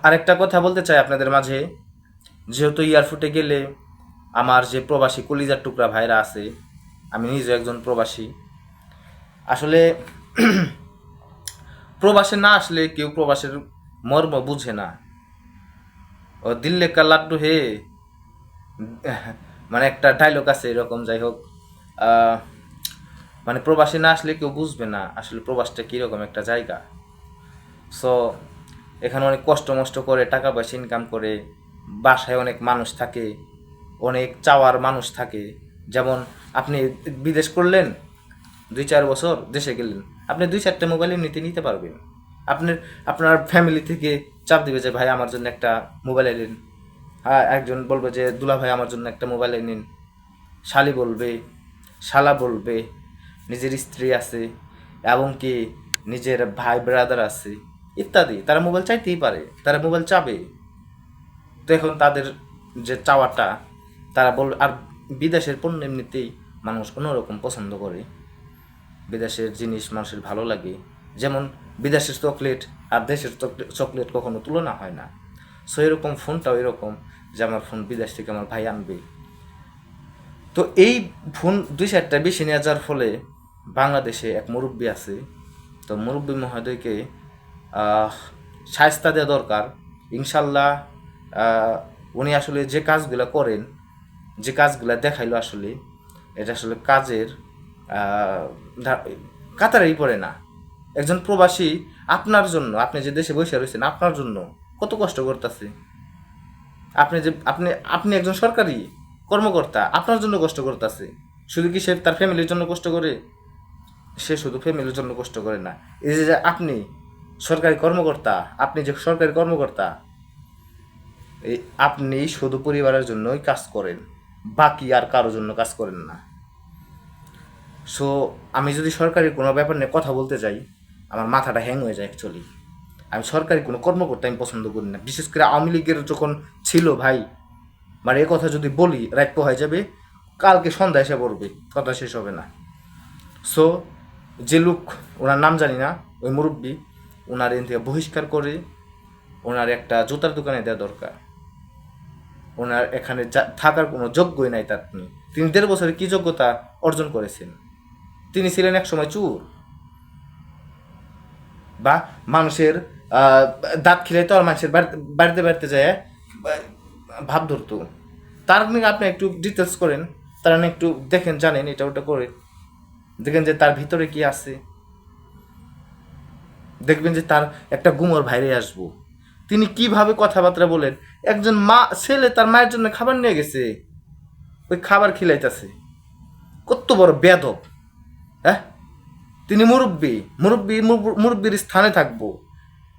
আরেকটা কথা বলতে চাই আপনাদের মাঝে, যেহেতু এয়ারফোর্টে গেলে আমার যে প্রবাসী কলিজার টুকরা ভাইরা আছে, আমি নিজে একজন প্রবাসী। আসলে প্রবাসে না আসলে কেউ প্রবাসের মর্ম বুঝে না। ও দিল্লে কা লাড্ডু হে, মানে একটা ডায়লগ আছে এরকম। যাই হোক, আহ, মানে প্রবাসে না আসলে কেউ বুঝবে না আসলে প্রবাসটা কীরকম একটা জায়গা। সো এখানে অনেক কষ্ট মষ্ট করে টাকা পয়সা ইনকাম করে, বাসায় অনেক মানুষ থাকে, অনেক চাওয়ার মানুষ থাকে। যেমন আপনি বিদেশ করলেন, 2-4 বছর দেশে গেলেন, আপনি 2-4টা মোবাইল এমনিতে নিতে পারবেন। আপনার আপনার ফ্যামিলি থেকে চাপ দিবে যে ভাই আমার জন্য একটা মোবাইল এলেন। হ্যাঁ, একজন বলবে যে দুলা ভাই আমার জন্য একটা মোবাইল নিন। শালি বলবে, শালা বলবে, নিজের স্ত্রী আছে, এবং কি নিজের ভাই ব্রাদার আছে ইত্যাদি। তারা মোবাইল চাইতেই পারে, তারা মোবাইল চাবে। তো এখন তাদের যে চাওয়াটা, তারা বল। আর বিদেশের পণ্য এমনিতেই মানুষ অন্যরকম পছন্দ করে। বিদেশের জিনিস মানুষের ভালো লাগে। যেমন বিদেশের চকলেট আর দেশের চকলেট কখনো তুলনা হয় না। সো এরকম ফোনটাও এরকম, যে আমার ফোন বিদেশ থেকে আমার ভাই আনবে। তো এই ফোন 2-4টা বেশি নিয়ে যাওয়ার ফলে বাংলাদেশে এক মুরব্বী আছে। তো মুরব্বী মহোদয়কে শায়েস্তা দেওয়া দরকার। ইনশাল্লাহ উনি আসলে যে কাজগুলো করেন, যে কাজগুলো দেখাইলো, আসলে এটা আসলে কাজের কাতারেই পড়ে না। একজন প্রবাসী আপনার জন্য, আপনি যে দেশে বসে রয়েছেন, আপনার জন্য কত কষ্ট করতেছে। আপনি যে আপনি আপনি একজন সরকারি কর্মকর্তা, আপনার জন্য কষ্ট করতেছে। শুধু কি সে তার ফ্যামিলির জন্য কষ্ট করে? সে শুধু ফ্যামিলির জন্য কষ্ট করে না। এই যে আপনি সরকারি কর্মকর্তা, আপনি যে সরকারি কর্মকর্তা, এই আপনি শুধু পরিবারের জন্যই কাজ করেন, বাকি আর কারোর জন্য কাজ করেন না। সো আমি যদি সরকারি কোনো ব্যাপার নিয়ে কথা বলতে যাই, আমার মাথাটা হ্যাং হয়ে যায় অ্যাকচুয়ালি। আমি সরকারি কোনো কর্মকর্তা আমি পছন্দ করি না, বিশেষ করে আওয়ামী লীগের যখন ছিল ভাই। মানে এ কথা যদি বলি রাত হয়ে যাবে, কালকে সন্ধ্যা এসে পড়বে, কথা শেষ হবে না। সো যে লোক, ওনার নাম জানি না, ওই মুরব্বী, ওনার এখান থেকে বহিষ্কার করে ওনার একটা জুতার দোকানে দেওয়া দরকার। ওনার এখানে থাকার কোনো যোগ্যই নাই তার। তিনি 1.5 বছরে কী যোগ্যতা অর্জন করেছেন? তিনি ছিলেন একসময় চোর, বা মানুষের দাঁত খিলাইতো আর মানুষের বাড়িতে বাড়িতে যায় ভাব ধরতো। তার নিয়ে আপনি একটু ডিটেলস করেন, তারা একটু দেখেন, জানেন এটা ওটা করে দেখেন যে তার ভিতরে কি আছে। দেখবেন যে তার একটা গুমর বাইরে আসবো। তিনি কিভাবে কথাবার্তা বলেন। একজন মা ছেলে তার মায়ের জন্য খাবার নিয়ে গেছে, ওই খাবার খিলাইতেছে। কত বড় বেদব! হ্যাঁ, তিনি মুরব্বী, মুরব্বীর স্থানে থাকবো।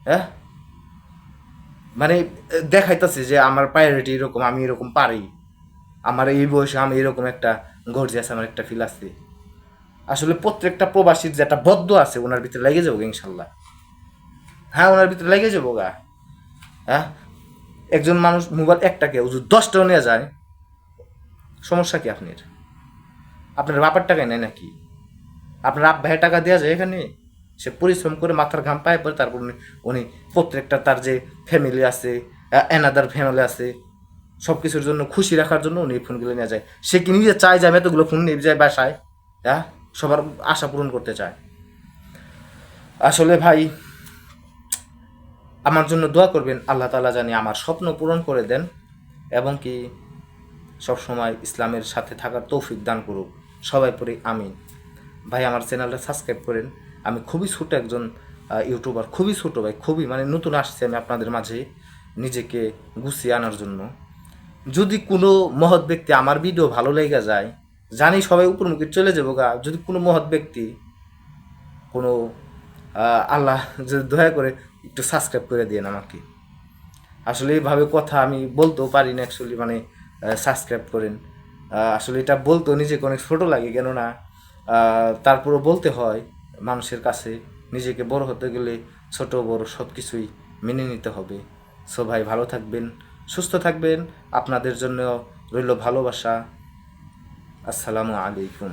হ্যাঁ, মানে দেখাইতেছে যে আমার প্রায়োরিটি এরকম, আমি এরকম পারি, আমার এই বয়সে আমি এরকম একটা গর্জিয়াস, আমার একটা ফিল আছে। আসলে প্রত্যেকটা প্রবাসীর যে একটা বদ্ধ আছে, ওনার ভিতরে লেগে যাবো ইনশাল্লাহ। হ্যাঁ, ওনার ভিতরে লেগে যাবো গা। হ্যাঁ, একজন মানুষ মোবাইল একটাকে 10টাও নিয়ে যায়, সমস্যা কি আপনার? আপনার বাপার টাকায় নেয় নাকি? আপনার ভাইয়ের টাকা দেওয়া যায় এখানে? সে পরিশ্রম করে মাথার ঘাম পায় পরে, তারপর উনি প্রত্যেকটা তার যে ফ্যামিলি আছে, অ্যানাদার ফ্যামিলি আছে, সব কিছুর জন্য খুশি রাখার জন্য উনি ফোনগুলো নিয়ে যায়। সে কি নিজে চায় যে আমি এতগুলো ফোন নিয়ে যায় বাসায়? হ্যাঁ, সবার আশা পূরণ করতে চায়। আসলে ভাই, আমার জন্য দোয়া করবেন, আল্লাহ তাআলা জানি আমার স্বপ্ন পূরণ করে দেন, এবং কি সবসময় ইসলামের সাথে থাকার তৌফিক দান করুক। সবাই পড়ি আমিন। ভাই আমার চ্যানেলটা সাবস্ক্রাইব করেন। আমি খুবই ছোটো একজন ইউটিউবার, খুবই ছোটো ভাই, খুবই মানে নতুন আসছি আমি আপনাদের মাঝে নিজেকে গুছিয়ে আনার জন্য। যদি কোনো মহৎ ব্যক্তি আমার ভিডিও ভালো লেগে যায়, জানি সবাই উপরমুখী চলে যাবো গা, যদি কোনো মহৎ ব্যক্তি, কোনো আল্লাহ যদি দয়া করে একটু সাবস্ক্রাইব করে দিন আমাকে। আসলে এইভাবে কথা আমি বলতেও পারি না অ্যাকচুয়ালি, মানে সাবস্ক্রাইব করেন। আসলে এটা বলতেও নিজেকে অনেক ছোটো লাগে, কেননা তারপরও বলতে হয় মানুষের কাছে। নিজেকে বড় হতে গেলে ছোট বড় সব কিছুই মেনে নিতে হবে। সো ভাই, ভালো থাকবেন, সুস্থ থাকবেন। আপনাদের জন্য রইল ভালোবাসা। আসসালামু আলাইকুম।